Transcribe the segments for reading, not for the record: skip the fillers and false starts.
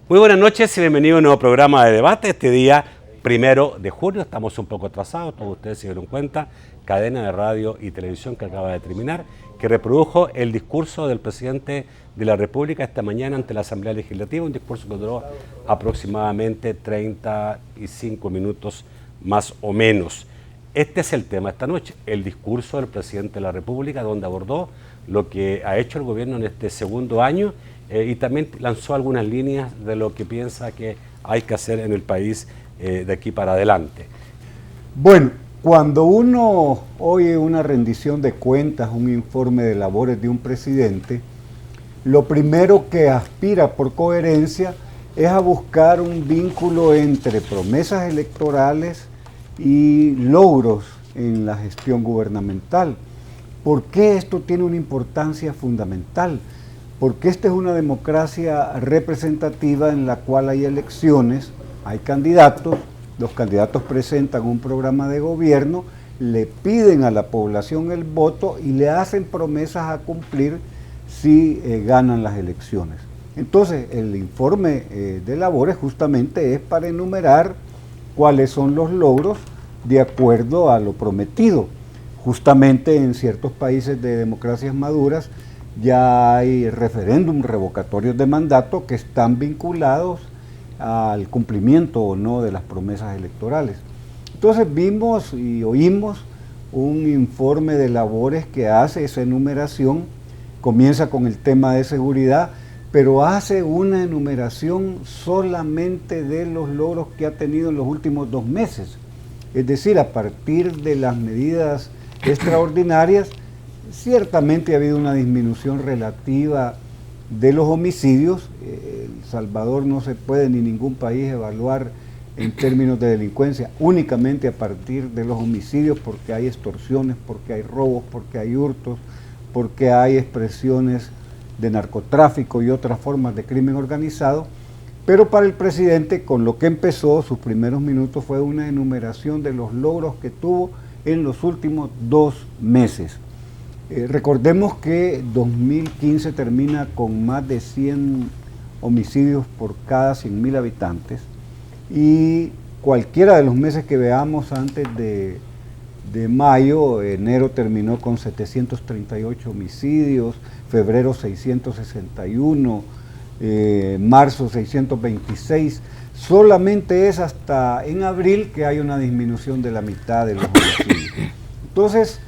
Muy buenas noches y bienvenido a un nuevo programa de debate. Este día, 1 de junio, estamos un poco atrasados, todos ustedes se dieron cuenta, cadena de radio y televisión que acaba de terminar, que reprodujo el discurso del presidente de la República esta mañana ante la Asamblea Legislativa, un discurso que duró aproximadamente 35 minutos más o menos. Este es el tema esta noche, el discurso del presidente de la República, donde abordó lo que ha hecho el gobierno en este segundo año y también lanzó algunas líneas de lo que piensa que hay que hacer en el país de aquí para adelante. Bueno, cuando uno oye una rendición de cuentas, un informe de labores de un presidente, lo primero que aspira por coherencia es a buscar un vínculo entre promesas electorales y logros en la gestión gubernamental. ¿Por qué esto tiene una importancia fundamental? Porque esta es una democracia representativa en la cual hay elecciones, hay candidatos, los candidatos presentan un programa de gobierno, le piden a la población el voto y le hacen promesas a cumplir si ganan las elecciones. Entonces, el informe de labores justamente es para enumerar cuáles son los logros de acuerdo a lo prometido. Justamente en ciertos países de democracias maduras ya hay referéndum revocatorios de mandato que están vinculados al cumplimiento o no de las promesas electorales. Entonces vimos y oímos un informe de labores que hace esa enumeración, comienza con el tema de seguridad, pero hace una enumeración solamente de los logros que ha tenido en los últimos 2 meses. Es decir, a partir de las medidas extraordinarias, ciertamente ha habido una disminución relativa de los homicidios. El Salvador no se puede ni ningún país evaluar en términos de delincuencia únicamente a partir de los homicidios, porque hay extorsiones, porque hay robos, porque hay hurtos, porque hay expresiones de narcotráfico y otras formas de crimen organizado. Pero para el presidente, con lo que empezó, sus primeros minutos fue una enumeración de los logros que tuvo en los últimos 2 meses. Recordemos que 2015 termina con más de 100 homicidios por cada 100.000 habitantes y cualquiera de los meses que veamos antes de mayo, enero terminó con 738 homicidios, febrero 661, marzo 626, solamente es hasta en abril que hay una disminución de la mitad de los homicidios. Entonces,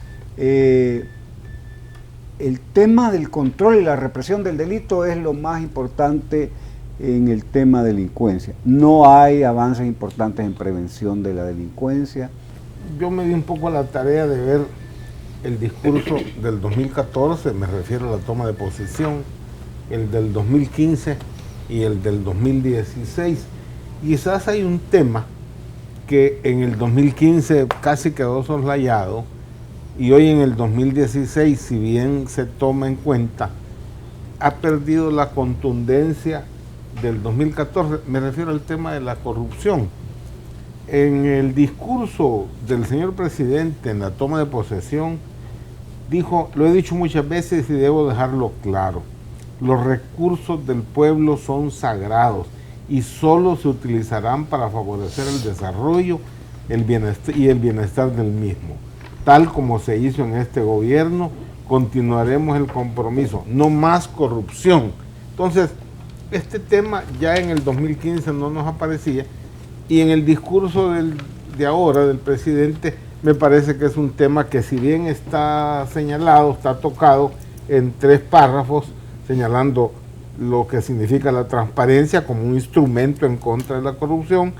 el tema del control y la represión del delito es lo más importante en el tema de delincuencia. No hay avances importantes en prevención de la delincuencia. Yo me di un poco a la tarea de ver el discurso del 2014, me refiero a la toma de posesión, el del 2015 y el del 2016. Y quizás hay un tema que en el 2015 casi quedó soslayado, y hoy en el 2016, si bien se toma en cuenta, ha perdido la contundencia del 2014. Me refiero al tema de la corrupción. En el discurso del señor presidente en la toma de posesión, dijo, lo he dicho muchas veces y debo dejarlo claro, los recursos del pueblo son sagrados y solo se utilizarán para favorecer el desarrollo y el bienestar del mismo. Tal como se hizo en este gobierno, continuaremos el compromiso, no más corrupción. Entonces, este tema ya en el 2015 no nos aparecía, y en el discurso de ahora del presidente me parece que es un tema que, si bien está señalado, está tocado en 3 párrafos, señalando lo que significa la transparencia como un instrumento en contra de la corrupción,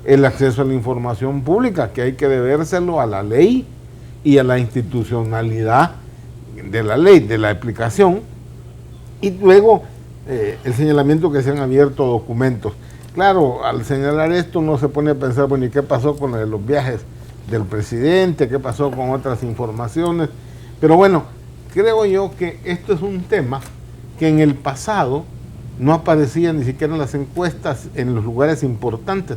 el acceso a la información pública, que hay que debérselo a la ley y a la institucionalidad de la ley, de la aplicación, y luego el señalamiento que se han abierto documentos. Claro, al señalar esto uno se pone a pensar, bueno, ¿y qué pasó con los viajes del presidente? ¿Qué pasó con otras informaciones? Pero bueno, creo yo que esto es un tema que en el pasado no aparecía ni siquiera en las encuestas en los lugares importantes,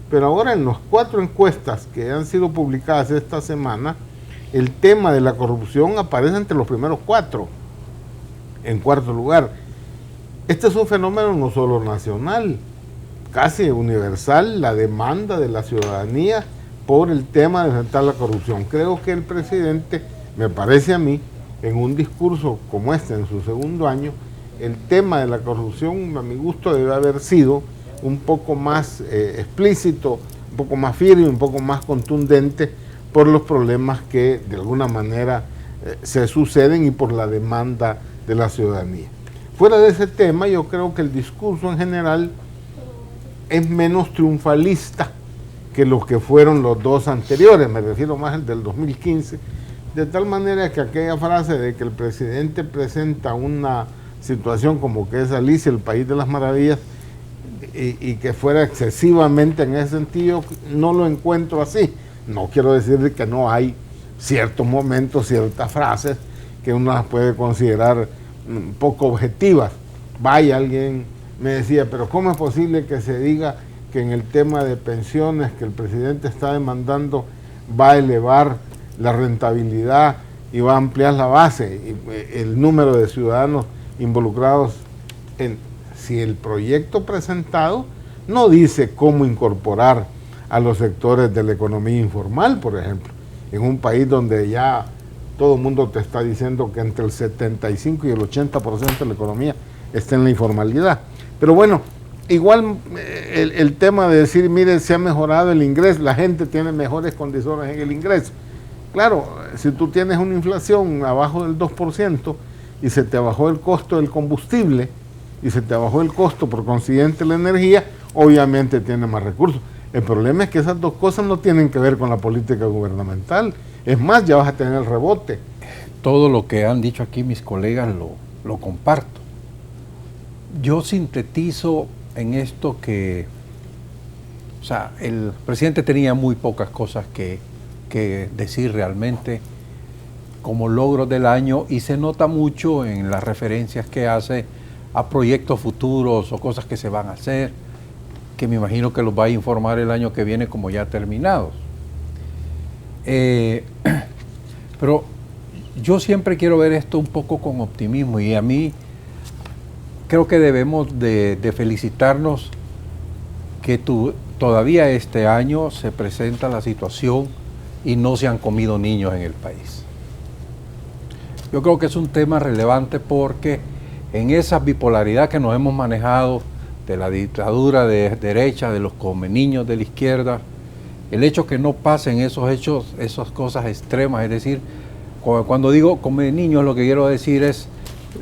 pero ahora en las 4 encuestas que han sido publicadas esta semana, el tema de la corrupción aparece entre los primeros 4, en cuarto lugar. Este es un fenómeno no solo nacional, casi universal la demanda de la ciudadanía por el tema de enfrentar la corrupción. Creo que el presidente, me parece a mí, en un discurso como este, en su segundo año, el tema de la corrupción, a mi gusto, debe haber sido un poco más explícito, un poco más firme, un poco más contundente por los problemas que de alguna manera se suceden y por la demanda de la ciudadanía. Fuera de ese tema, yo creo que el discurso en general es menos triunfalista que los que fueron los dos anteriores, me refiero más al del 2015, de tal manera que aquella frase de que el presidente presenta una situación como que es Alicia, el país de las maravillas, y que fuera excesivamente en ese sentido, no lo encuentro así. No quiero decir que no hay ciertos momentos, ciertas frases que uno las puede considerar poco objetivas. Vaya, alguien me decía, pero ¿cómo es posible que se diga que en el tema de pensiones que el presidente está demandando va a elevar la rentabilidad y va a ampliar la base y el número de ciudadanos involucrados si el proyecto presentado no dice cómo incorporar a los sectores de la economía informal, por ejemplo, en un país donde ya todo el mundo te está diciendo que entre el 75 y el 80% de la economía está en la informalidad. Pero bueno, igual el tema de decir, mire, se ha mejorado el ingreso, la gente tiene mejores condiciones en el ingreso. Claro, si tú tienes una inflación abajo del 2% y se te bajó el costo del combustible y se te bajó el costo por consiguiente la energía, obviamente tienes más recursos. El problema es que esas dos cosas no tienen que ver con la política gubernamental. Es más, ya vas a tener el rebote. Todo lo que han dicho aquí mis colegas lo comparto. Yo sintetizo en esto que, o sea, el presidente tenía muy pocas cosas que decir realmente como logros del año, y se nota mucho en las referencias que hace a proyectos futuros o cosas que se van a hacer, que me imagino que los va a informar el año que viene como ya terminados. Pero yo siempre quiero ver esto un poco con optimismo, y a mí creo que debemos de felicitarnos que todavía este año se presenta la situación y no se han comido niños en el país. Yo creo que es un tema relevante porque en esa bipolaridad que nos hemos manejado de la dictadura de derecha, de los come niños de la izquierda, el hecho que no pasen esos hechos, esas cosas extremas, es decir, cuando digo come niños, lo que quiero decir es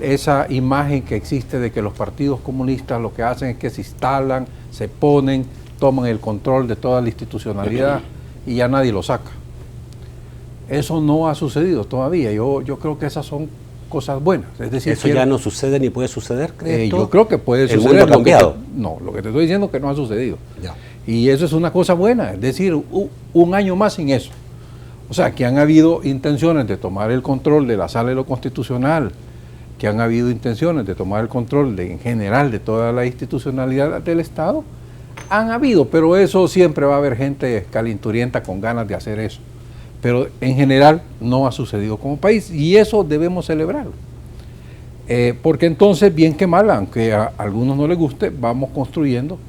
esa imagen que existe de que los partidos comunistas lo que hacen es que se instalan, se ponen, toman el control de toda la institucionalidad y ya nadie lo saca. Eso no ha sucedido todavía. Yo creo que esas son cosas buenas. Es decir, ¿eso ya no sucede ni puede suceder, crees tú? Yo creo que puede suceder. ¿El mundo ha cambiado? Lo que te estoy diciendo es que no ha sucedido. Ya. Y eso es una cosa buena. Es decir, un año más sin eso. O sea, que han habido intenciones de tomar el control de la Sala de lo Constitucional, que han habido intenciones de tomar el control en general de toda la institucionalidad del Estado, han habido, pero eso siempre va a haber gente calenturienta con ganas de hacer eso. Pero en general no ha sucedido como país, y eso debemos celebrarlo. Porque entonces, bien que mal, aunque a algunos no les guste, vamos construyendo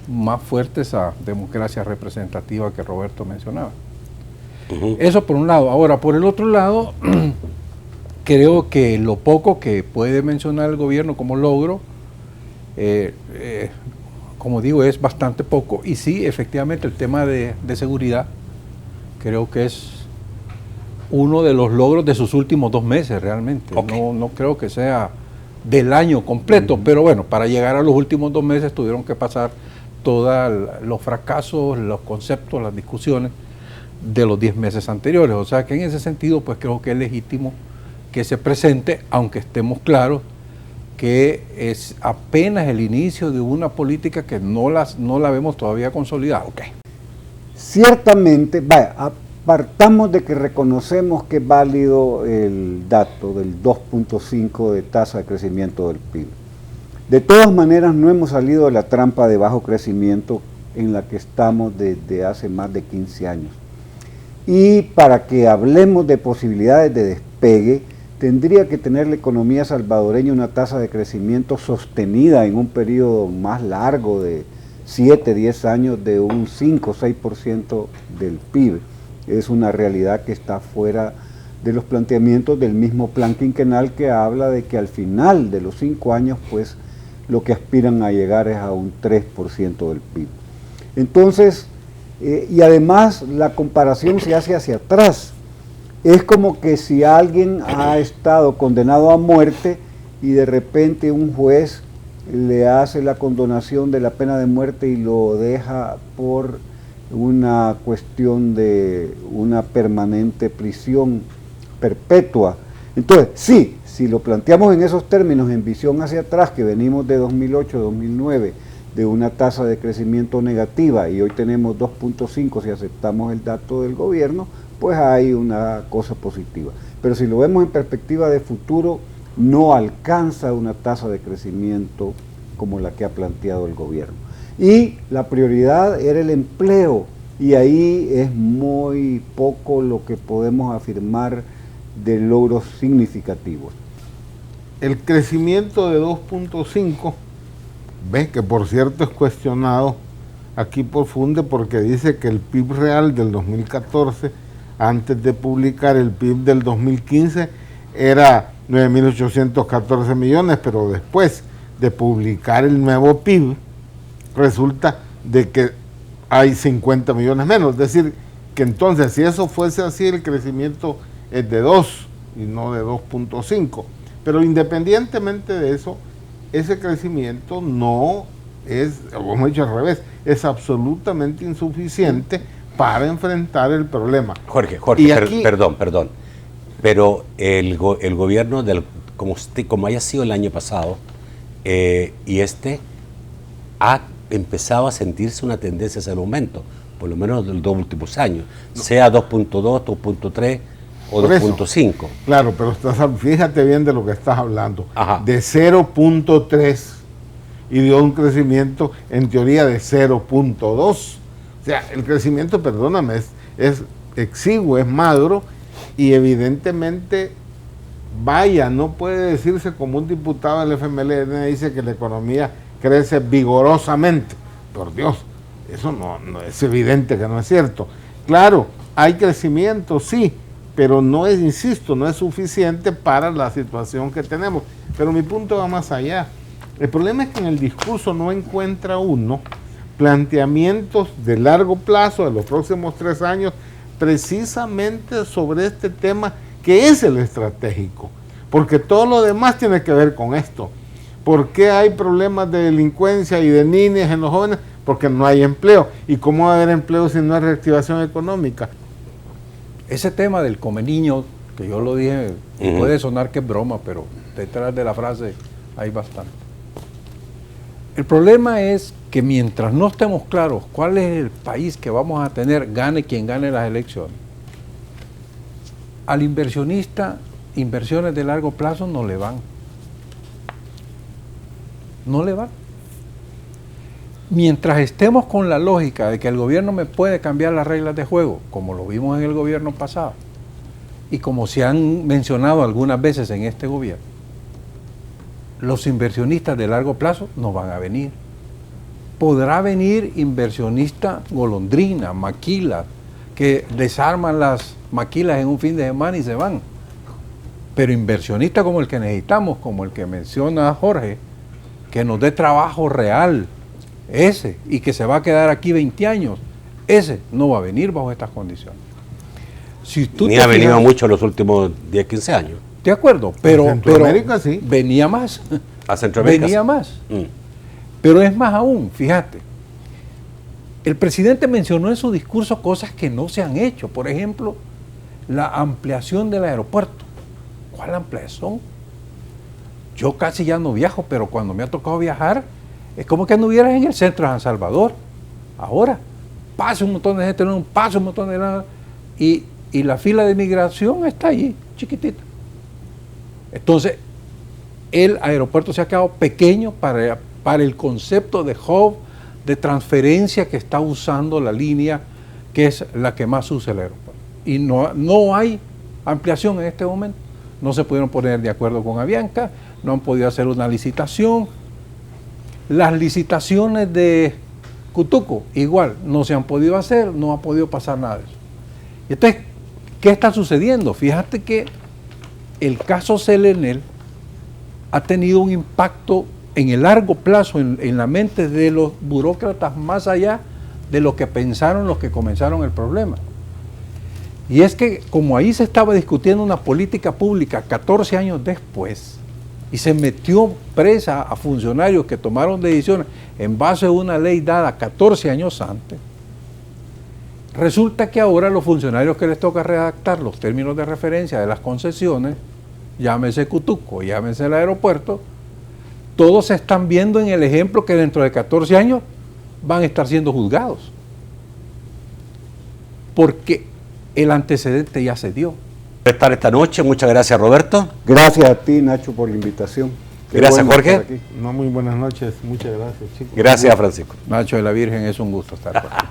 más fuerte esa democracia representativa que Roberto mencionaba. Eso por un lado. Ahora, por el otro lado, creo que lo poco que puede mencionar el gobierno como logro, como digo, es bastante poco. Y sí, efectivamente, el tema de seguridad creo que es uno de los logros de sus últimos 2 meses realmente. Okay. No creo que sea del año completo, pero bueno, para llegar a los últimos 2 meses tuvieron que pasar todos los fracasos, los conceptos, las discusiones de los 10 meses anteriores. O sea que en ese sentido, pues creo que es legítimo que se presente, aunque estemos claros que es apenas el inicio de una política que no la vemos todavía consolidada. Okay. Ciertamente, apartamos de que reconocemos que es válido el dato del 2.5 de tasa de crecimiento del PIB. De todas maneras, no hemos salido de la trampa de bajo crecimiento en la que estamos desde hace más de 15 años. Y para que hablemos de posibilidades de despegue, tendría que tener la economía salvadoreña una tasa de crecimiento sostenida en un periodo más largo de 7, 10 años de un 5 o 6% del PIB. Es una realidad que está fuera de los planteamientos del mismo plan quinquenal, que habla de que al final de los 5 años, pues lo que aspiran a llegar es a un 3% del PIB. Entonces, y además la comparación se hace hacia atrás. Es como que si alguien ha estado condenado a muerte y de repente un juez le hace la condonación de la pena de muerte y lo deja por una cuestión de una permanente prisión perpetua. Entonces, sí, si lo planteamos en esos términos, en visión hacia atrás, que venimos de 2008, 2009, de una tasa de crecimiento negativa y hoy tenemos 2.5 si aceptamos el dato del gobierno, pues hay una cosa positiva. Pero si lo vemos en perspectiva de futuro, no alcanza una tasa de crecimiento como la que ha planteado el gobierno. Y la prioridad era el empleo, y ahí es muy poco lo que podemos afirmar de logros significativos. El crecimiento de 2.5, ves que por cierto es cuestionado aquí por Funde, porque dice que el PIB real del 2014, antes de publicar el PIB del 2015, era 9.814 millones, pero después de publicar el nuevo PIB, resulta de que hay 50 millones menos. Es decir, que entonces si eso fuese así, el crecimiento es de 2 y no de 2.5. Pero independientemente de eso, ese crecimiento no es, como hemos dicho al revés, es absolutamente insuficiente para enfrentar el problema. Jorge, Y aquí, perdón. Pero el gobierno, como haya sido el año pasado, y ha empezado a sentirse una tendencia hacia el aumento, por lo menos en los 2 últimos años, sea 2.2, 2.3 o 2.5. Claro, pero fíjate bien de lo que estás hablando. Ajá. De 0.3 y dio un crecimiento en teoría de 0.2. O sea, el crecimiento, perdóname, es exiguo, es magro, y evidentemente, vaya, no puede decirse como un diputado del FMLN dice que la economía crece vigorosamente. Por Dios, eso no es evidente que no es cierto. Claro, hay crecimiento, sí, pero no es, insisto, no es suficiente para la situación que tenemos. Pero mi punto va más allá. El problema es que en el discurso no encuentra uno planteamientos de largo plazo, de los próximos 3 años, precisamente sobre este tema que es el estratégico, porque todo lo demás tiene que ver con esto. ¿Por qué hay problemas de delincuencia y de niñas en los jóvenes? Porque no hay empleo. ¿Y cómo va a haber empleo si no hay reactivación económica? Ese tema del come niño, que yo lo dije, puede sonar que es broma, pero detrás de la frase hay bastante. El problema es que mientras no estemos claros cuál es el país que vamos a tener, gane quien gane las elecciones, al inversionista, inversiones de largo plazo no le van. No le van. Mientras estemos con la lógica de que el gobierno me puede cambiar las reglas de juego, como lo vimos en el gobierno pasado, y como se han mencionado algunas veces en este gobierno, los inversionistas de largo plazo no van a venir. Podrá venir inversionista golondrina, maquila, que desarman las maquilas en un fin de semana y se van. Pero inversionista como el que necesitamos, como el que menciona Jorge, que nos dé trabajo real, ese, y que se va a quedar aquí 20 años, ese no va a venir bajo estas condiciones. Si tú Ni ha venido mucho en los últimos 10, 15 años. De acuerdo, pero sí. venía más. A Centroamérica. Venía más. Pero es más aún, fíjate. El presidente mencionó en su discurso cosas que no se han hecho. Por ejemplo, la ampliación del aeropuerto. ¿Cuál ampliación? Yo casi ya no viajo, pero cuando me ha tocado viajar, es como que anduvieras en el centro de San Salvador. Ahora, pasa un montón de gente, pasa un montón de nada, y la fila de migración está ahí, chiquitita. Entonces, el aeropuerto se ha quedado pequeño para el concepto de hub, de transferencia que está usando la línea, que es la que más usa el aeropuerto. Y no hay ampliación en este momento. No se pudieron poner de acuerdo con Avianca, no han podido hacer una licitación. Las licitaciones de Cutuco, igual, no se han podido hacer, no ha podido pasar nada de eso. Entonces, ¿qué está sucediendo? Fíjate que el caso Selenel ha tenido un impacto en el largo plazo en la mente de los burócratas más allá de lo que pensaron los que comenzaron el problema. Y es que como ahí se estaba discutiendo una política pública 14 años después y se metió presa a funcionarios que tomaron decisiones en base a una ley dada 14 años antes, resulta que ahora los funcionarios que les toca redactar los términos de referencia de las concesiones, llámese Cutuco, llámese el aeropuerto, todos se están viendo en el ejemplo que dentro de 14 años van a estar siendo juzgados. Porque el antecedente ya se dio. Por estar esta noche, muchas gracias, Roberto. Gracias a ti, Nacho, por la invitación. Qué Gracias, bueno Jorge. estar aquí. No, muy buenas noches, muchas gracias, chicos. Gracias, Francisco. Nacho de la Virgen, es un gusto estar por aquí.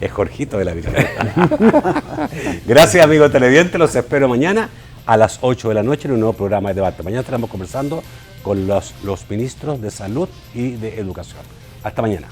Es Jorgito de la Virgen. Gracias, amigos televidentes. Los espero mañana a las 8 de la noche en un nuevo programa de debate. Mañana estaremos conversando con los ministros de Salud y de Educación. Hasta mañana.